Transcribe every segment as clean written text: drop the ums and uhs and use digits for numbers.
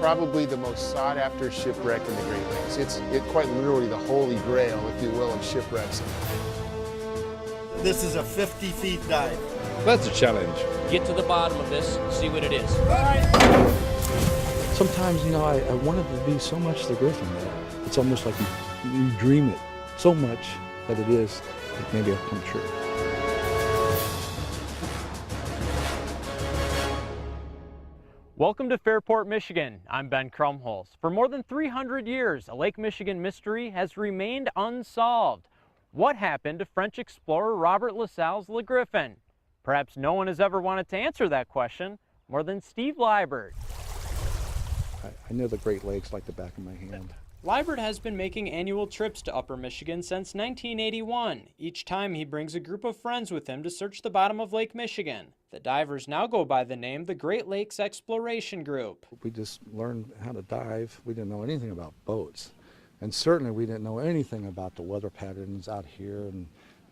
probably the most sought-after shipwreck in the Great Lakes. It's quite literally the holy grail, if you will, of shipwrecks. This is a 50 feet dive. That's a challenge. Get to the bottom of this, see what it is. Sometimes, you know, I wanted to be so much the Griffon that it's almost like you dream it so much that it is, like maybe it'll come true. Welcome to Fairport, Michigan. I'm Ben Krumholz. For more than 300 years, a Lake Michigan mystery has remained unsolved. What happened to French explorer Robert LaSalle's Le Griffon? Perhaps no one has ever wanted to answer that question more than Steve Liebert. I know the Great Lakes like the back of my hand. Liebert has been making annual trips to Upper Michigan since 1981. Each time he brings a group of friends with him to search the bottom of Lake Michigan. The divers now go by the name the Great Lakes Exploration Group. We just learned how to dive. We didn't know anything about boats. And certainly we didn't know anything about the weather patterns out here and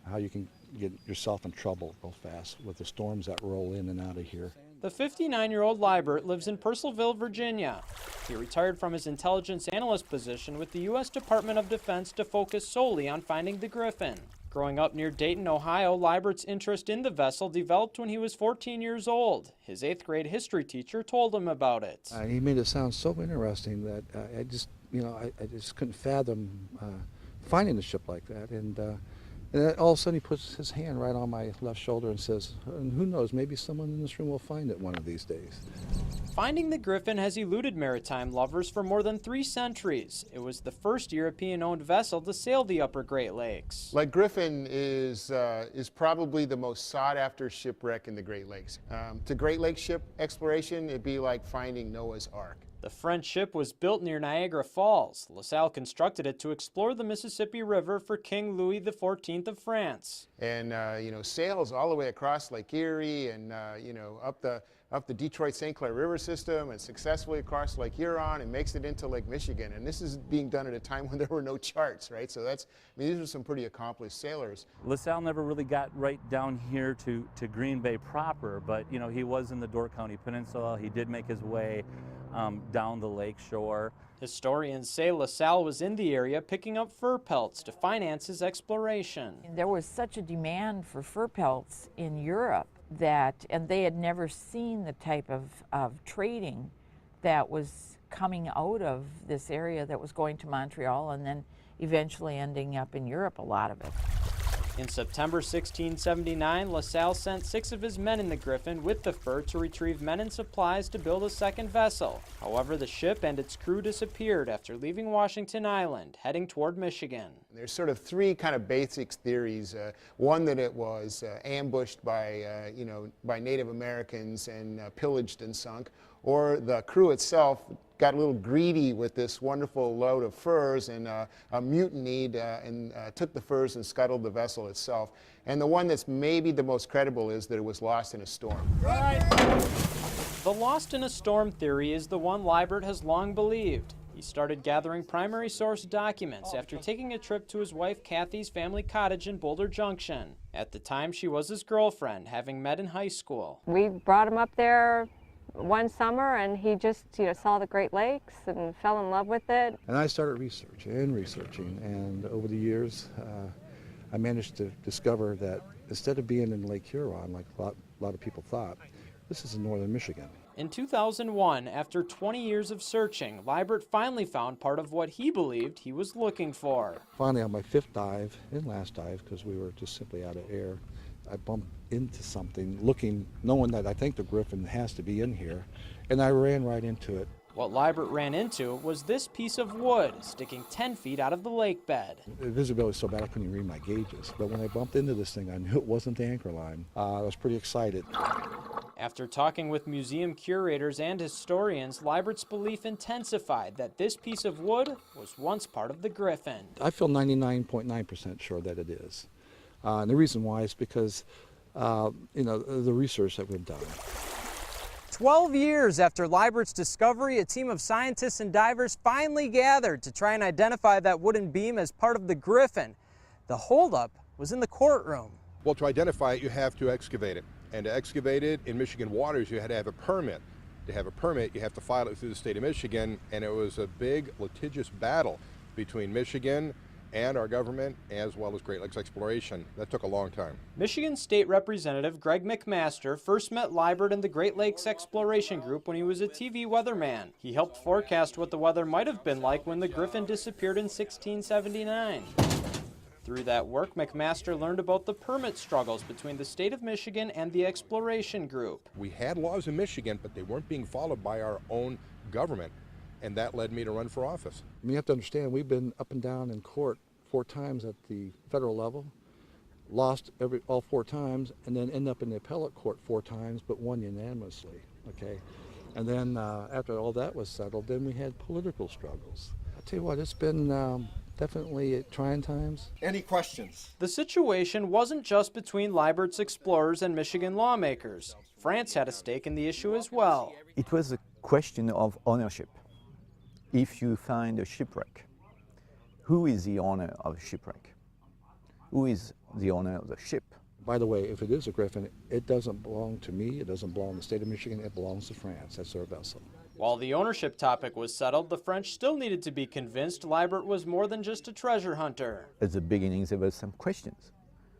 how you can get yourself in trouble real fast with the storms that roll in and out of here. The 59-year-old Liebert lives in Purcellville, Virginia. He retired from his intelligence analyst position with the U.S. Department of Defense to focus solely on finding the Griffon. Growing up near Dayton, Ohio, Liebert's interest in the vessel developed when he was 14 years old. His 8th grade history teacher told him about it. He made it sound so interesting that I just couldn't fathom finding a ship like that. And all of a sudden he puts his hand right on my left shoulder and says, and who knows, maybe someone in this room will find it one of these days. Finding the Griffon has eluded maritime lovers for more than 3 centuries. It was the first European-owned vessel to sail the Upper Great Lakes. Like Griffon is probably the most sought-after shipwreck in the Great Lakes. To Great Lakes ship exploration, it'd be like finding Noah's Ark. The French ship was built near Niagara Falls. LaSalle constructed it to explore the Mississippi River for King Louis XIV of France. And sails all the way across Lake Erie and up the Detroit-St. Clair River system and successfully across Lake Huron and makes it into Lake Michigan. And this is being done at a time when there were no charts, right? So these are some pretty accomplished sailors. LaSalle never really got right down here to Green Bay proper, but he was in the Door County Peninsula. He did make his way down the lake shore. Historians say LaSalle was in the area picking up fur pelts to finance his exploration. There was such a demand for fur pelts in Europe and they had never seen the type of trading that was coming out of this area that was going to Montreal and then eventually ending up in Europe, a lot of it. In September 1679, LaSalle sent 6 of his men in the Griffon with the fur to retrieve men and supplies to build a second vessel. However, the ship and its crew disappeared after leaving Washington Island, heading toward Michigan. There's sort of 3 kind of basic theories. One, that it was ambushed by Native Americans and pillaged and sunk, or the crew itself got a little greedy with this wonderful load of furs and mutinied and took the furs and scuttled the vessel itself. And the one that's maybe the most credible is that it was lost in a storm. The lost in a storm theory is the one Liebert has long believed. He started gathering primary source documents after taking a trip to his wife Kathy's family cottage in Boulder Junction. At the time, she was his girlfriend, having met in high school. We brought him up there one summer and he just saw the Great Lakes and fell in love with it. And I started researching, and over the years I managed to discover that instead of being in Lake Huron like a lot of people thought, this is in northern Michigan. In 2001, after 20 years of searching, Liebert finally found part of what he believed he was looking for. Finally, on my 5th dive and last dive, because we were just simply out of air, I bumped into something, knowing that I think the Griffon has to be in here, and I ran right into it. What Liebert ran into was this piece of wood sticking 10 feet out of the lake bed. The visibility was so bad I couldn't even read my gauges, but when I bumped into this thing, I knew it wasn't the anchor line. I was pretty excited. After talking with museum curators and historians, Liebert's belief intensified that this piece of wood was once part of the Griffon. I feel 99.9% sure that it is. And the reason why is because, the research that we've done. 12 years after Liebert's discovery, a team of scientists and divers finally gathered to try and identify that wooden beam as part of the Griffon. The holdup was in the courtroom. Well, to identify it, you have to excavate it. And to excavate it in Michigan waters, you had to have a permit. To have a permit, you have to file it through the state of Michigan, and it was a big litigious battle between Michigan and our government, as well as Great Lakes Exploration. That took a long time. Michigan State Representative Greg McMaster first met Liebert and the Great Lakes Exploration Group when he was a TV weatherman. He helped forecast what the weather might have been like when the Griffon disappeared in 1679. Through that work, McMaster learned about the permit struggles between the state of Michigan and the Exploration Group. We had laws in Michigan, but they weren't being followed by our own government, and that led me to run for office. You have to understand, we've been up and down in court 4 times at the federal level, lost all 4 times, and then end up in the appellate court 4 times, but won unanimously, okay? And then after all that was settled, then we had political struggles. I'll tell you what, it's been definitely trying times. Any questions? The situation wasn't just between Liebert's explorers and Michigan lawmakers. France had a stake in the issue as well. It was a question of ownership. If you find a shipwreck, who is the owner of the shipwreck? Who is the owner of the ship? By the way, if it is a Griffon, it doesn't belong to me, it doesn't belong to the state of Michigan, it belongs to France. That's their vessel. While the ownership topic was settled, the French still needed to be convinced Liebert was more than just a treasure hunter. At the beginning, there were some questions,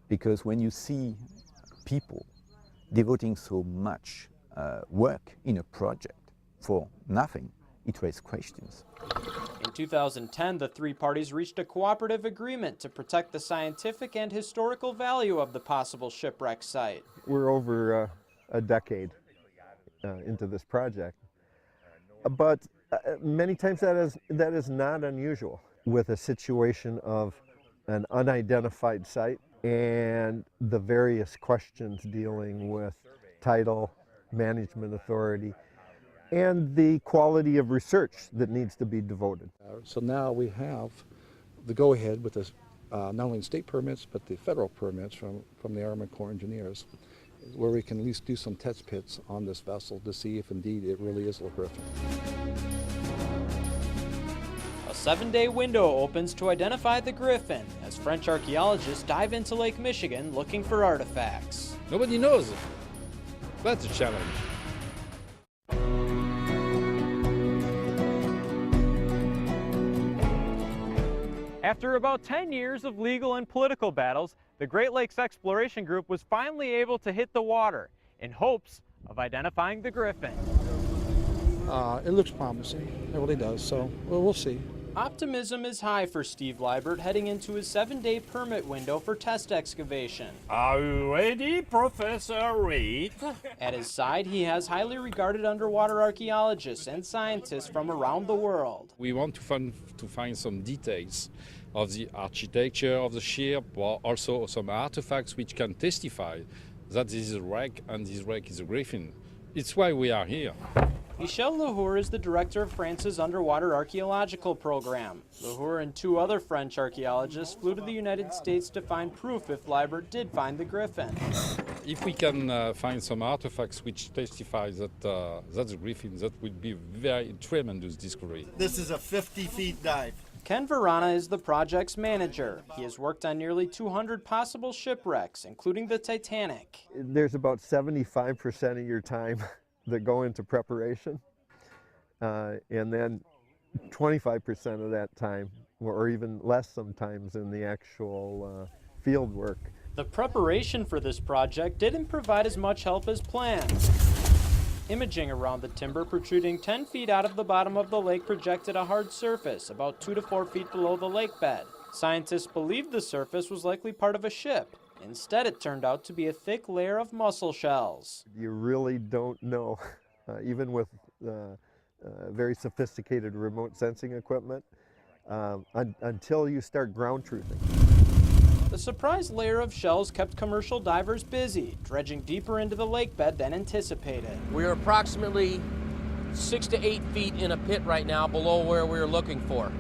because when you see people devoting so much work in a project for nothing, it raises questions. In 2010, the 3 parties reached a cooperative agreement to protect the scientific and historical value of the possible shipwreck site. We're over a decade into this project, but many times that is not unusual with a situation of an unidentified site and the various questions dealing with title, management authority, and the quality of research that needs to be devoted. So now we have the go-ahead with this, not only state permits, but the federal permits from the Army Corps Engineers, where we can at least do some test pits on this vessel to see if indeed it really is a Griffon. A 7-day window opens to identify the Griffon as French archaeologists dive into Lake Michigan looking for artifacts. Nobody knows. That's a challenge. After about 10 years of legal and political battles, the Great Lakes Exploration Group was finally able to hit the water in hopes of identifying the Griffon. It looks promising, it really does, so we'll see. Optimism is high for Steve Liebert heading into his 7-day permit window for test excavation. Are you ready, Professor Reed? At his side, he has highly regarded underwater archaeologists and scientists from around the world. We want to find some details of the architecture of the ship, but also some artifacts which can testify that this is a wreck and this wreck is a Griffon. It's why we are here. Michel Lahour is the director of France's underwater archaeological program. Lahour and 2 other French archaeologists flew to the United States to find proof if Liebert did find the Griffon. If we can find some artifacts which testify that that's a Griffon, that would be a very tremendous discovery. This is a 50-feet dive. Ken Verana is the project's manager. He has worked on nearly 200 possible shipwrecks, including the Titanic. There's about 75% of your time that go into preparation, and then 25% of that time, or even less sometimes, in the actual field work. The preparation for this project didn't provide as much help as planned. Imaging around the timber protruding 10 feet out of the bottom of the lake projected a hard surface about 2 to 4 feet below the lake bed. Scientists believed the surface was likely part of a ship. Instead, it turned out to be a thick layer of mussel shells. You really don't know, even with very sophisticated remote sensing equipment, until you start ground truthing. The surprise layer of shells kept commercial divers busy, dredging deeper into the lake bed than anticipated. We are approximately 6 to 8 feet in a pit right now below where we were looking for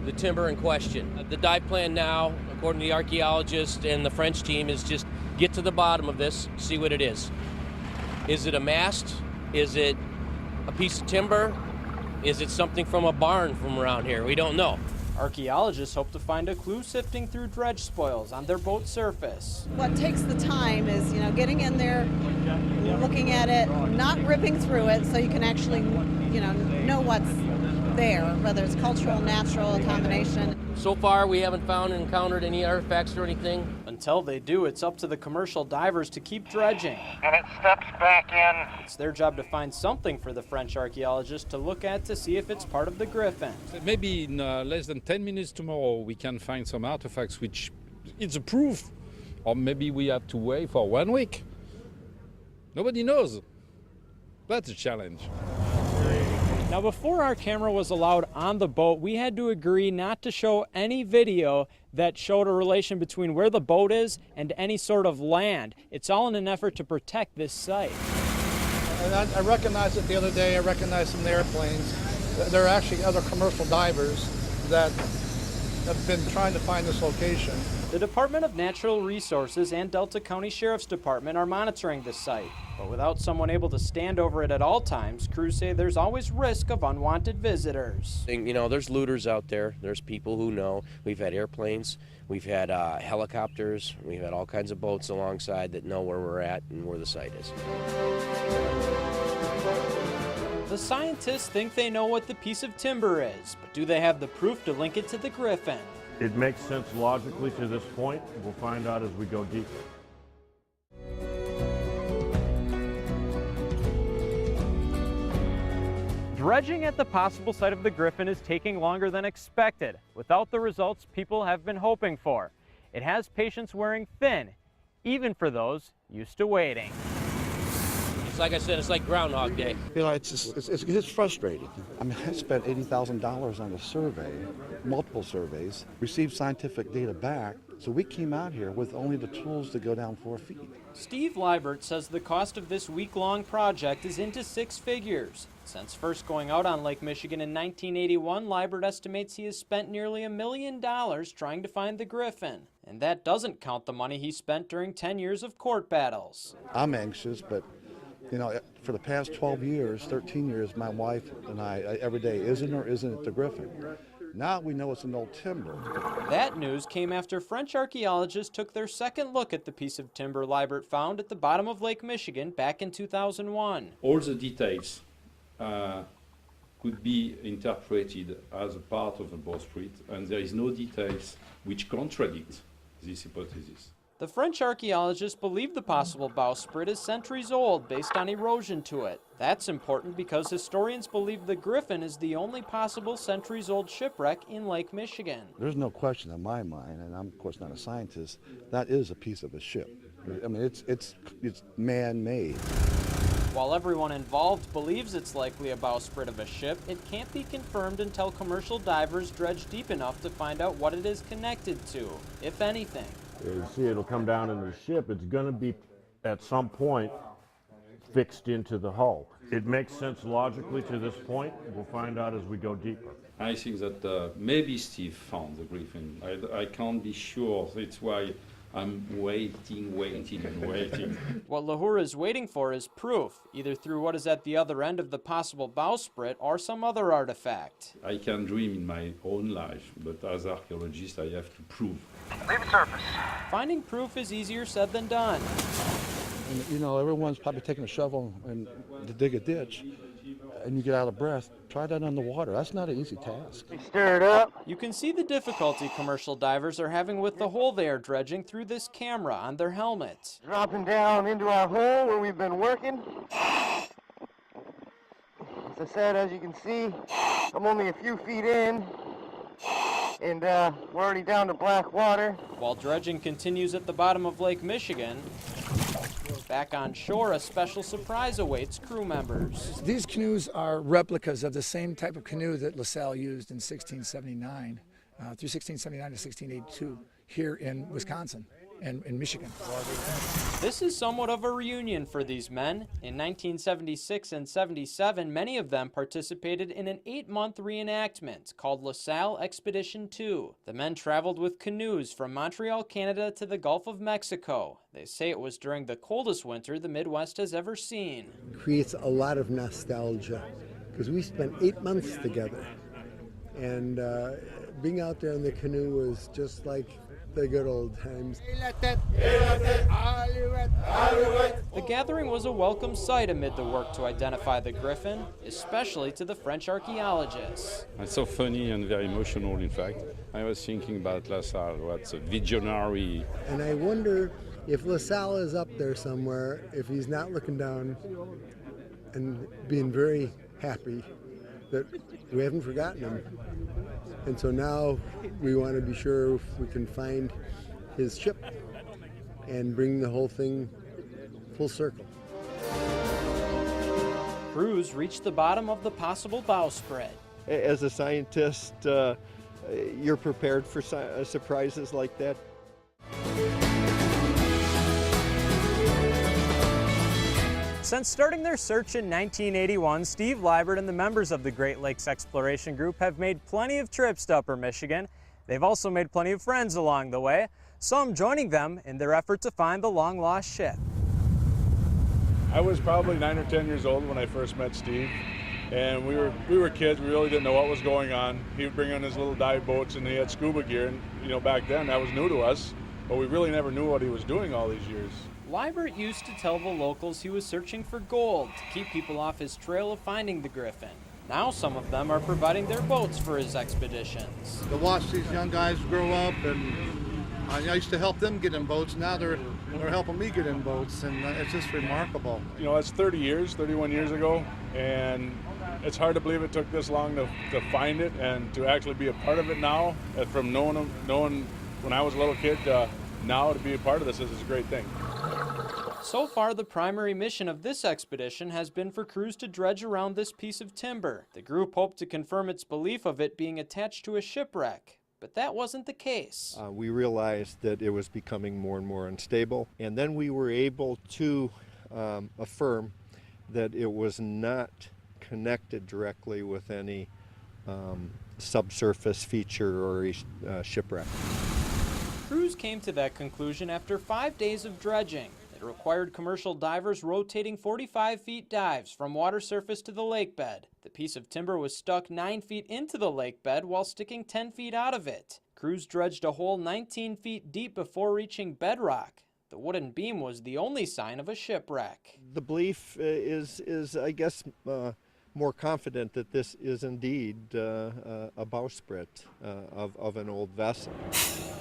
the timber in question. The dive plan now, according to the archaeologists and the French team, is just get to the bottom of this, see what it is. Is it a mast? Is it a piece of timber? Is it something from a barn from around here? We don't know. Archaeologists hope to find a clue sifting through dredge spoils on their boat's surface. What takes the time is, getting in there, looking at it, not ripping through it, so you can actually, know what's there, whether it's cultural, natural, a combination. So far, we haven't found and encountered any artifacts or anything. Until they do, it's up to the commercial divers to keep dredging. And it steps back in. It's their job to find something for the French archaeologists to look at to see if it's part of the Griffon. Maybe in less than 10 minutes tomorrow we can find some artifacts which it's a proof. Or maybe we have to wait for 1 week. Nobody knows. That's a challenge. Now, before our camera was allowed on the boat, we had to agree not to show any video that showed a relation between where the boat is and any sort of land. It's all in an effort to protect this site. And I recognized it the other day. I recognized some airplanes. There are actually other commercial divers that have been trying to find this location. The Department of Natural Resources and Delta County Sheriff's Department are monitoring this site. But without someone able to stand over it at all times, crews say there's always risk of unwanted visitors. There's looters out there. There's people who know. We've had airplanes. We've had helicopters. We've had all kinds of boats alongside that know where we're at and where the site is. The scientists think they know what the piece of timber is, but do they have the proof to link it to the Griffon? It makes sense logically to this point. We'll find out as we go deeper. Dredging at the possible site of the Griffon is taking longer than expected, without the results people have been hoping for. It has patience wearing thin, even for those used to waiting. It's like I said, it's like Groundhog Day. It's frustrating. I mean, I spent $80,000 on a survey, multiple surveys, received scientific data back, so we came out here with only the tools to go down 4 feet. Steve Liebert says the cost of this week-long project is into 6 figures. Since first going out on Lake Michigan in 1981, Liebert estimates he has spent nearly $1 million trying to find the Griffon. And that doesn't count the money he spent during 10 years of court battles. I'm anxious, but for the past 12 years, 13 years, my wife and I, every day, isn't or isn't it the Griffon? Now we know it's an old timber. That news came after French archaeologists took their second look at the piece of timber Liebert found at the bottom of Lake Michigan back in 2001. All the details could be interpreted as a part of the bowsprit, and there is no details which contradict this hypothesis. The French archaeologists believe the possible bowsprit is centuries old based on erosion to it. That's important because historians believe the Griffon is the only possible centuries-old shipwreck in Lake Michigan. There's no question in my mind, and I'm of course not a scientist, that is a piece of a ship. I mean, it's man-made. While everyone involved believes it's likely a bowsprit of a ship, it can't be confirmed until commercial divers dredge deep enough to find out what it is connected to, if anything. You see, it'll come down into the ship. It's going to be, at some point, fixed into the hull. It makes sense logically to this point. We'll find out as we go deeper. I think that maybe Steve found the Griffon. I can't be sure. That's why I'm waiting. What Lahore is waiting for is proof, either through what is at the other end of the possible bowsprit or some other artifact. I can dream in my own life, but as an archaeologist I have to prove. Leave surface. Finding proof is easier said than done. And, everyone's probably taking a shovel and to dig a ditch, and you get out of breath. Try that underwater. That's not an easy task. Stir it up. You can see the difficulty commercial divers are having with the hole they are dredging through this camera on their helmets. Dropping down into our hole where we've been working. As I said, as you can see, I'm only a few feet in, and we're already down to black water. While dredging continues at the bottom of Lake Michigan, back on shore, a special surprise awaits crew members. These canoes are replicas of the same type of canoe that LaSalle used in 1679, through 1679 to 1682, here in Wisconsin and in Michigan. This is somewhat of a reunion for these men. In 1976 and 77, many of them participated in an 8-month reenactment called LaSalle Expedition 2. The men traveled with canoes from Montreal, Canada to the Gulf of Mexico. They say it was during the coldest winter the Midwest has ever seen. It creates a lot of nostalgia because we spent 8 months together. And being out there in the canoe was just like the good old times. The gathering was a welcome sight amid the work to identify the Griffon, especially to the French archaeologists. It's so funny and very emotional, in fact. I was thinking about LaSalle, what's a visionary. And I wonder if LaSalle is up there somewhere, if he's not looking down and being very happy that we haven't forgotten him. And so now we want to be sure if we can find his ship and bring the whole thing full circle. Crews reached the bottom of the possible bowsprit. As a scientist, you're prepared for surprises like that. Since starting their search in 1981, Steve Liebert and the members of the Great Lakes Exploration Group have made plenty of trips to Upper Michigan. They've also made plenty of friends along the way, some joining them in their effort to find the long-lost ship. I was probably 9 or 10 years old when I first met Steve, and we were kids. We really didn't know what was going on. He would bring in his little dive boats, and he had scuba gear, and back then that was new to us, but we really never knew what he was doing all these years. Liebert used to tell the locals he was searching for gold to keep people off his trail of finding the Griffon. Now some of them are providing their boats for his expeditions. To watch these young guys grow up, and I used to help them get in boats. Now they're helping me get in boats, and it's just remarkable. It's 31 years ago, and it's hard to believe it took this long to find it and to actually be a part of it now. From knowing when I was a little kid now to be a part of this is a great thing. So far, the primary mission of this expedition has been for crews to dredge around this piece of timber. The group hoped to confirm its belief of it being attached to a shipwreck, but that wasn't the case. We realized that it was becoming more and more unstable, and then we were able to affirm that it was not connected directly with any subsurface feature or a shipwreck. Crews came to that conclusion after 5 days of dredging. It required commercial divers rotating 45 feet dives from water surface to the lake bed. The piece of timber was stuck 9 feet into the lake bed while sticking 10 feet out of it. Crews dredged a hole 19 feet deep before reaching bedrock. The wooden beam was the only sign of a shipwreck. The belief is I guess, more confident that this is indeed a bowsprit of an old vessel.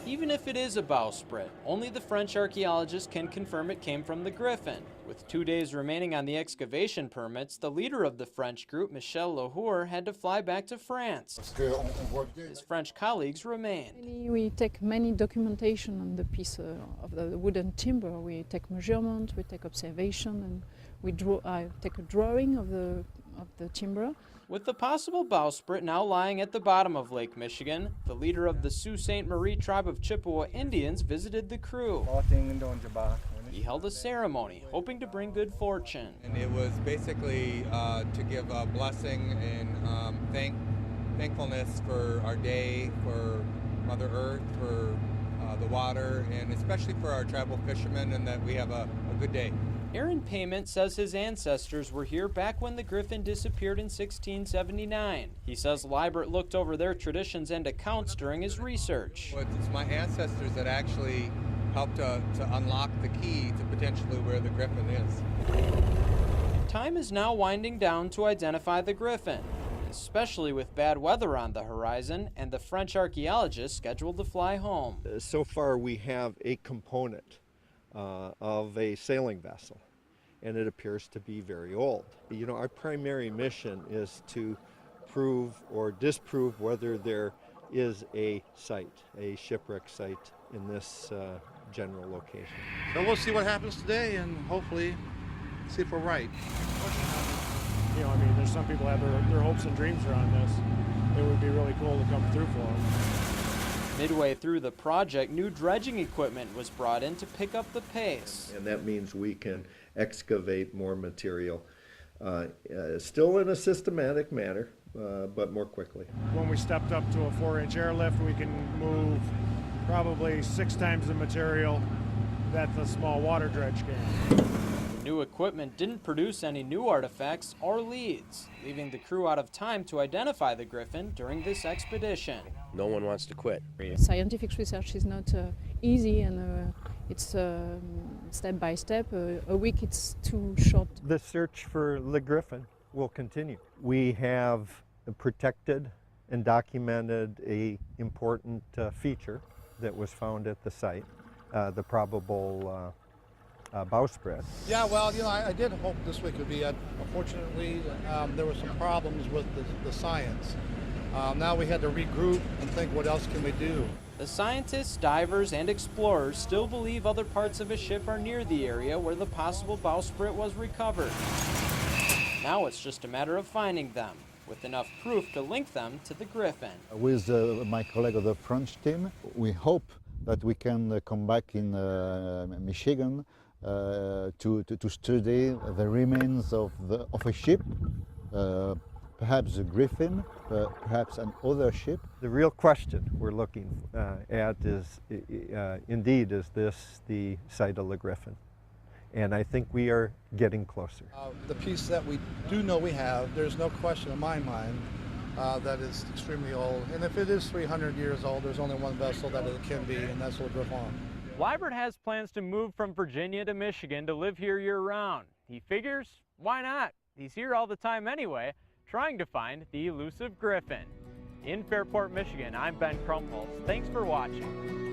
Even if it is a bowsprit, only the French archaeologists can confirm it came from the Griffon. With 2 days remaining on the excavation permits, the leader of the French group, Michel Lahour, had to fly back to France. His French colleagues remained. We take many documentation on the piece of the wooden timber. We take measurement, we take observation, and we take a drawing of the timber. With the possible bowsprit now lying at the bottom of Lake Michigan, the leader of the Sault Ste. Marie tribe of Chippewa Indians visited the crew. He held a ceremony, hoping to bring good fortune. And it was basically to give a blessing and thankfulness for our day, for Mother Earth, for the water, and especially for our tribal fishermen, and that we have a good day. Aaron Payment says his ancestors were here back when the Griffon disappeared in 1679. He says Liebert looked over their traditions and accounts during his research. It's my ancestors that actually helped to unlock the key to potentially where the Griffon is. Time is now winding down to identify the Griffon, especially with bad weather on the horizon and the French archaeologists scheduled to fly home. So far we have a component of a sailing vessel, and it appears to be very old. Our primary mission is to prove or disprove whether there is a site, a shipwreck site in this general location. So we'll see what happens today, and hopefully see if we're right. There's some people have their hopes and dreams around this. It would be really cool to come through for them. Midway through the project, new dredging equipment was brought in to pick up the pace. And that means we can excavate more material, still in a systematic manner, but more quickly. When we stepped up to a 4-inch airlift, we can move probably 6 times the material that the small water dredge can. The new equipment didn't produce any new artifacts or leads, leaving the crew out of time to identify the Griffon during this expedition. No one wants to quit. Scientific research is not easy, and it's step by step. A week it's too short. The search for the Griffon will continue. We have protected and documented a important feature that was found at the site, the probable bowsprit. Yeah, well, you know, I did hope this week would be it. Unfortunately, there were some problems with the science. Now we had to regroup and think, what else can we do? The scientists, divers, and explorers still believe other parts of a ship are near the area where the possible bowsprit was recovered. Now it's just a matter of finding them, with enough proof to link them to the Griffon. With my colleague of the French team, we hope that we can come back in Michigan to study the remains of a ship, perhaps the Griffon, perhaps another ship. The real question we're looking at is, indeed, is this the site of the Griffon? And I think we are getting closer. The piece that we do know we have, there's no question in my mind that is extremely old. And if it is 300 years old, there's only one vessel that it can be, and that's the Griffon. Liebert has plans to move from Virginia to Michigan to live here year-round. He figures, why not? He's here all the time anyway, trying to find the elusive Griffon. In Fairport, Michigan, I'm Ben Krumpholz. Thanks for watching.